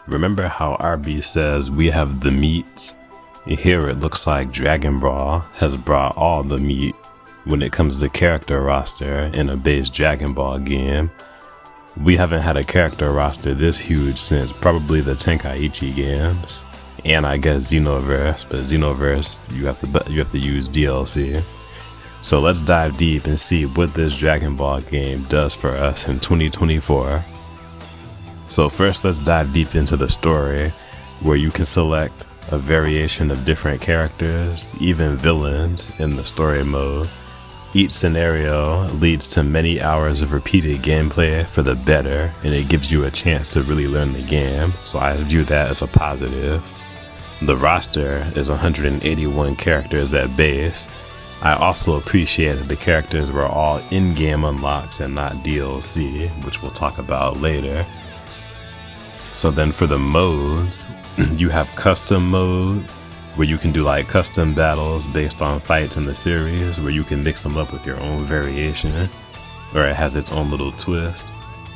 Remember how RB says we have the meat? Here it looks like Dragon Ball has brought all the meat when it comes to character roster in a base Dragon Ball game. We haven't had a character roster this huge since probably the Tenkaichi games, and I guess Xenoverse, but Xenoverse you have to use DLC. So let's dive deep and see what this Dragon Ball game does for us in 2024. So first, let's dive deep into the story, where you can select a variation of different characters, even villains, in the story mode. Each scenario leads to many hours of repeated gameplay for the better, and it gives you a chance to really learn the game, so I view that as a positive. The roster is 181 characters at base. I also appreciate that the characters were all in-game unlocks and not DLC, which we'll talk about later. So then for the modes, you have custom mode, where you can do like custom battles based on fights in the series, where you can mix them up with your own variation, or it has its own little twist.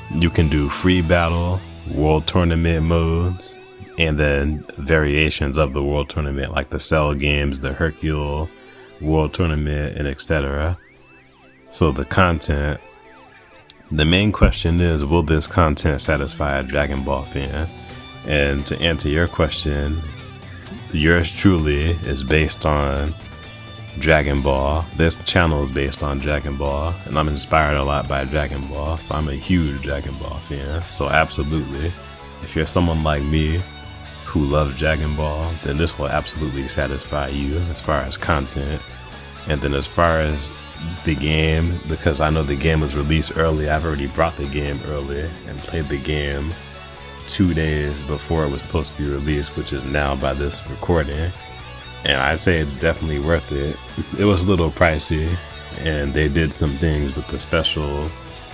You can do free battle, world tournament modes, and then variations of the world tournament, like the Cell games, the Hercule World Tournament, and etc. So the content, the main question is, will this content satisfy a Dragon Ball fan? And to answer your question, yours truly is based on Dragon Ball. This channel is based on Dragon Ball, and I'm inspired a lot by Dragon Ball, so I'm a huge Dragon Ball fan. So absolutely, if you're someone like me who loves Dragon Ball, then this will absolutely satisfy you as far as content. And then as far as the game, because I know the game was released early, I've already brought the game early and played the game 2 days before it was supposed to be released, which is now by this recording, and I'd say it's definitely worth it. It was a little pricey, and they did some things with the special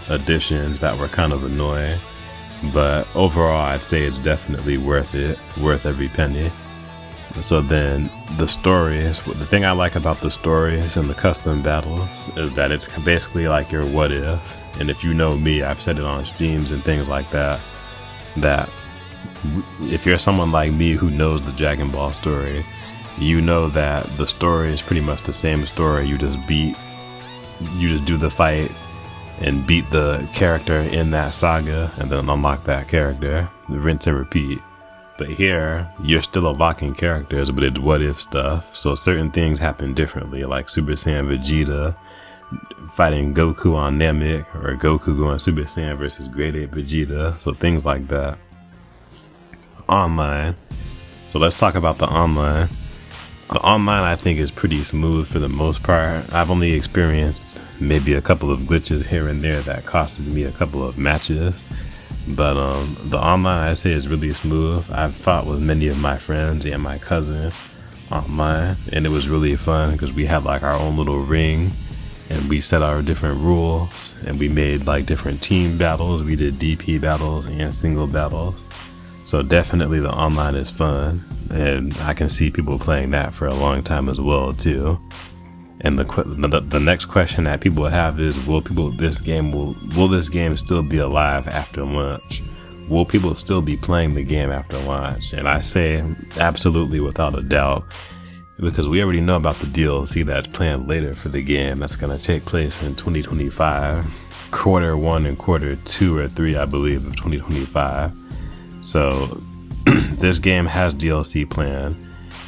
editions that were kind of annoying, but overall I'd say it's definitely worth it, worth every penny. So then the stories, the thing I like about the stories and the custom battles is that it's basically like your what if, and if you know me, I've said it on streams and things like that, that if you're someone like me who knows the Dragon Ball story, you know that the story is pretty much the same story. You just do the fight and beat the character in that saga and then unlock that character, rinse and repeat. But here, you're still unlocking characters, but it's what if stuff. So certain things happen differently, like Super Saiyan Vegeta fighting Goku on Namek, or Goku going Super Saiyan versus Great Ape Vegeta. So things like that. Online. So let's talk about the online. The online I think is pretty smooth for the most part. I've only experienced maybe a couple of glitches here and there that costed me a couple of matches. But the online I say is really smooth. I've fought with many of my friends and my cousin online, and it was really fun because we had like our own little ring and we set our different rules and we made like different team battles. We did DP battles and single battles. So definitely the online is fun, and I can see people playing that for a long time as well too. And the next question that people have is, will this game still be alive after launch? Will people still be playing the game after launch? And I say absolutely, without a doubt, because we already know about the DLC that's planned later for the game that's going to take place in 2025, quarter 1 and quarter 2 or 3, I believe, of 2025. So this game has DLC planned.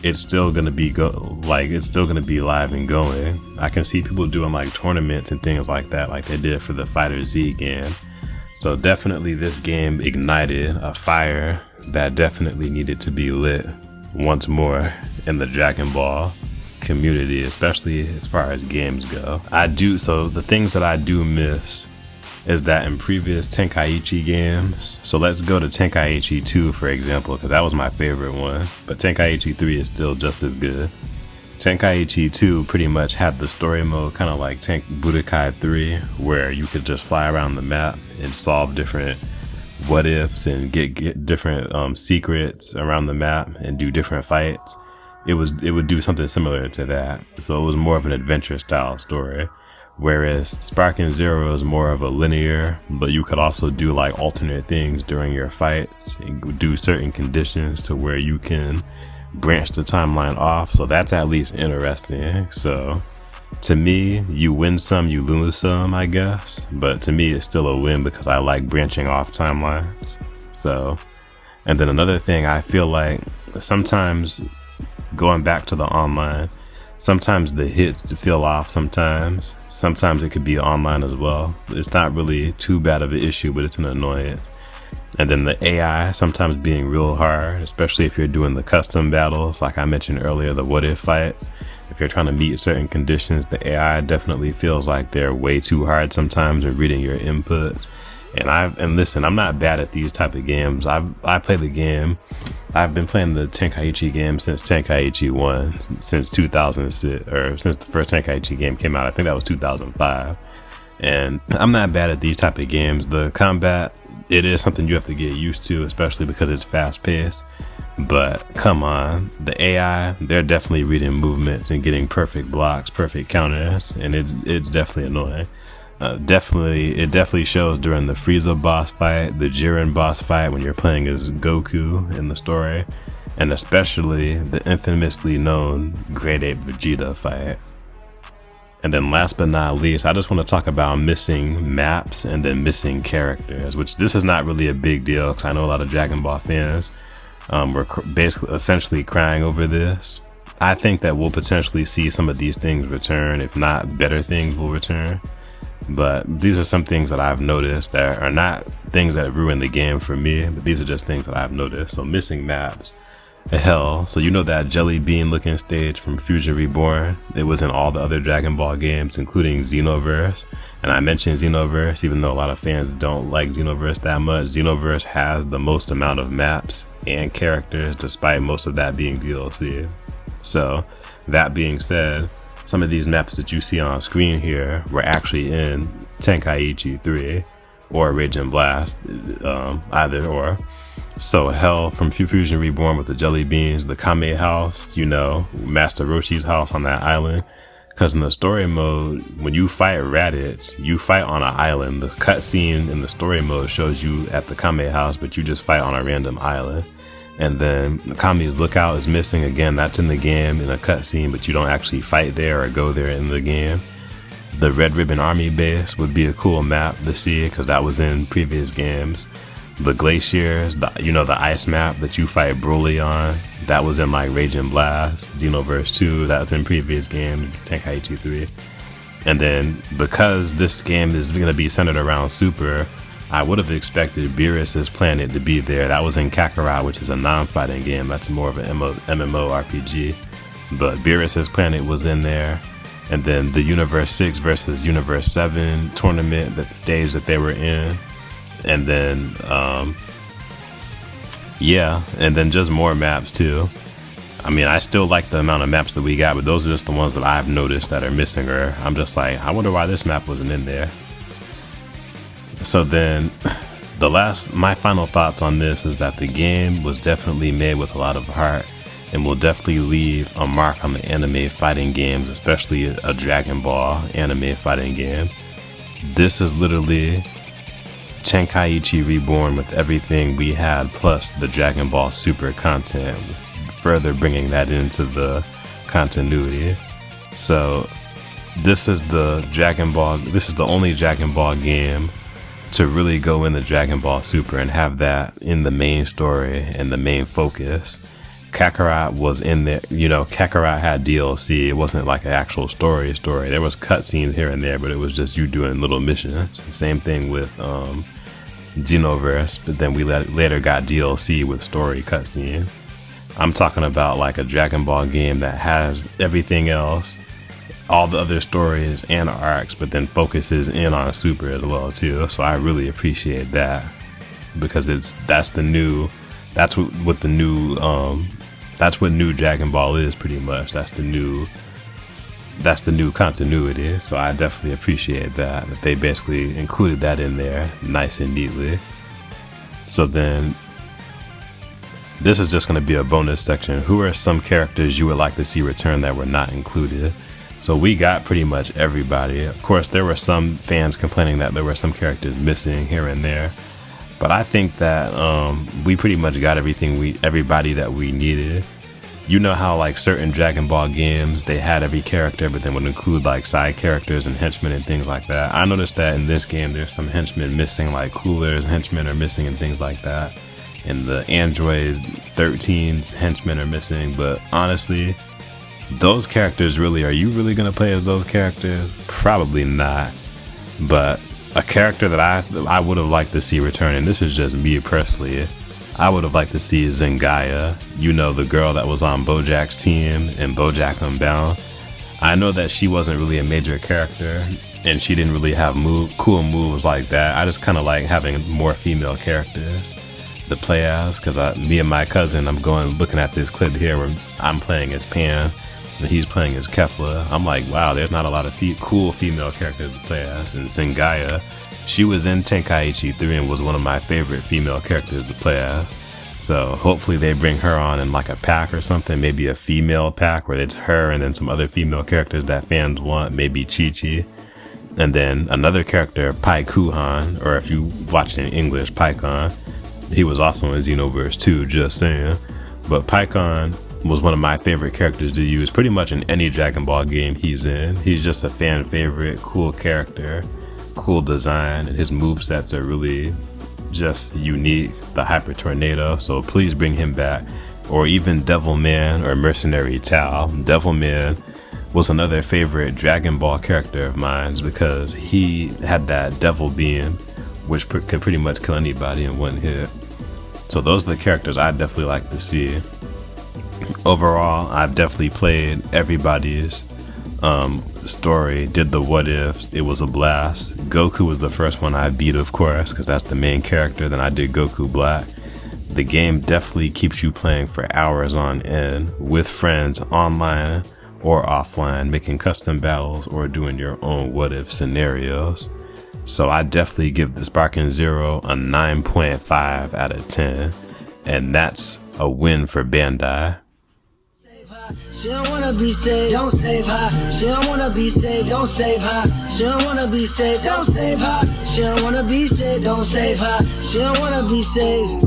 It's still gonna be it's still gonna be live and going. I can see people doing like tournaments and things like that, like they did for the Fighter Z game. So definitely this game ignited a fire that definitely needed to be lit once more in the Dragon Ball community, especially as far as games go. So the things that I do miss is that in previous Tenkaichi games, so let's go to Tenkaichi 2 for example, because that was my favorite one, but Tenkaichi 3 is still just as good. Tenkaichi 2 pretty much had the story mode kind of like Budokai 3, where you could just fly around the map and solve different what ifs and get different secrets around the map and do different fights. It would do something similar to that, so it was more of an adventure style story. Whereas Sparking Zero is more of a linear, but you could also do like alternate things during your fights and do certain conditions to where you can branch the timeline off. So that's at least interesting. So to me, you win some, you lose some, I guess. But to me, it's still a win because I like branching off timelines. So, and then another thing, I feel like sometimes going back to the online, sometimes the hits feel off sometimes. Sometimes it could be online as well. It's not really too bad of an issue, but it's an annoyance. And then the AI sometimes being real hard, especially if you're doing the custom battles, like I mentioned earlier, the what if fights. If you're trying to meet certain conditions, the AI definitely feels like they're way too hard sometimes in reading your inputs. And listen, I'm not bad at these type of games. I play the game. I've been playing the Tenkaichi game since Tenkaichi 1, since 2006, or since the first Tenkaichi game came out. I think that was 2005. And I'm not bad at these type of games. The combat, it is something you have to get used to, especially because it's fast paced. But come on, the AI, they're definitely reading movements and getting perfect blocks, perfect counters, and it's definitely annoying. It definitely shows during the Frieza boss fight, the Jiren boss fight when you're playing as Goku in the story, and especially the infamously known Great Ape Vegeta fight. And then last but not least, I just want to talk about missing maps and then missing characters, which this is not really a big deal because I know a lot of Dragon Ball fans were basically essentially crying over this. I think that we'll potentially see some of these things return, if not better things will return. But these are some things that I've noticed that are not things that ruin the game for me, but these are just things that I've noticed. So missing maps. Hell, so you know that jelly bean looking stage from Fusion Reborn? It was in all the other Dragon Ball games, including Xenoverse. And I mentioned Xenoverse, even though a lot of fans don't like Xenoverse that much. Xenoverse has the most amount of maps and characters, despite most of that being DLC. So, that being said, some of these maps that you see on screen here were actually in Tenkaichi 3 or Raging Blast, either or. So Hell from Fusion Reborn with the jelly beans, the Kame house, you know, Master Roshi's house on that island. Because in the story mode, when you fight Raditz, you fight on an island. The cutscene in the story mode shows you at the Kame house, but you just fight on a random island. And then the Kame's lookout is missing. Again, that's in the game in a cutscene, but you don't actually fight there or go there in the game. The Red Ribbon Army base would be a cool map to see because that was in previous games. The glaciers, the ice map that you fight Broly on, that was in like Raging Blast, Xenoverse 2, that was in previous games, Tenkaichi 3. And then because this game is going to be centered around Super, I would have expected Beerus's planet to be there. That was in Kakarot, which is a non-fighting game. That's more of an MMORPG. But Beerus's planet was in there. And then the Universe 6 versus Universe 7 tournament, that stage that they were in. And then, and then just more maps too. I mean, I still like the amount of maps that we got, but those are just the ones that I've noticed that are missing, or I'm just like, I wonder why this map wasn't in there. So then, my final thoughts on this is that the game was definitely made with a lot of heart and will definitely leave a mark on the anime fighting games, especially a Dragon Ball anime fighting game. This is literally Tenkaichi Reborn with everything we had, plus the Dragon Ball Super content, further bringing that into the continuity. So this is the only Dragon Ball game to really go into Dragon Ball Super and have that in the main story and the main focus. Kakarot was in there, Kakarot had DLC. It wasn't like an actual story. There was cutscenes here and there, but it was just you doing little missions. Same thing with Xenoverse, but then we later got DLC with story cutscenes. I'm talking about like a Dragon Ball game that has everything else, all the other stories and arcs, but then focuses in on Super as well too. So I really appreciate that because that's what new Dragon Ball is pretty much. That's the new continuity. So I definitely appreciate that they basically included that in there nice and neatly. So then this is just going to be a bonus section. Who are some characters you would like to see return that were not included? So we got pretty much everybody. Of course, there were some fans complaining that there were some characters missing here and there, but I think that we pretty much got everybody that we needed. You know how like certain Dragon Ball games, they had every character, but then would include like side characters and henchmen and things like that. I noticed that in this game, there's some henchmen missing, like coolers, henchmen are missing and things like that. And the Android 13's henchmen are missing, but honestly, those characters really, are you really going to play as those characters? Probably not. But a character that I would have liked to see return, and this is just me personally, I would have liked to see Zingaya, you know, the girl that was on Bojack's team in Bojack Unbound. I know that she wasn't really a major character and she didn't really have cool moves like that. I just kind of like having more female characters to play as, because me and my cousin, I'm looking at this clip here where I'm playing as Pan and he's playing as Kefla. I'm like, wow, there's not a lot of cool female characters to play as. And Zingaya, she was in Tenkaichi 3 and was one of my favorite female characters to play as. So hopefully they bring her on in like a pack or something, maybe a female pack where it's her and then some other female characters that fans want, maybe Chi-Chi. And then another character, Pai Kuhan, or if you watch it in English, Paikon. He was also in Xenoverse 2, just saying. But Paikon was one of my favorite characters to use pretty much in any Dragon Ball game he's in. He's just a fan favorite, cool character. Cool design, and his movesets are really just unique. The Hyper Tornado, so please bring him back. Or even Devilman or Mercenary Tao. Devilman was another favorite Dragon Ball character of mine because he had that Devil Beam, which could pretty much kill anybody in one hit. So those are the characters I'd definitely like to see. Overall, I've definitely played everybody's story, did the what ifs. It was a blast. Goku was the first one I beat, of course, because that's the main character. Then I did Goku Black. The game definitely keeps you playing for hours on end with friends, online or offline, making custom battles or doing your own what if scenarios. So I definitely give the Sparking Zero a 9.5 out of 10, and that's a win for Bandai. She don't wanna be saved, don't save her. She don't wanna be saved, don't save her. She don't wanna be saved, don't save her. She don't wanna be saved, don't save her. She don't wanna be saved.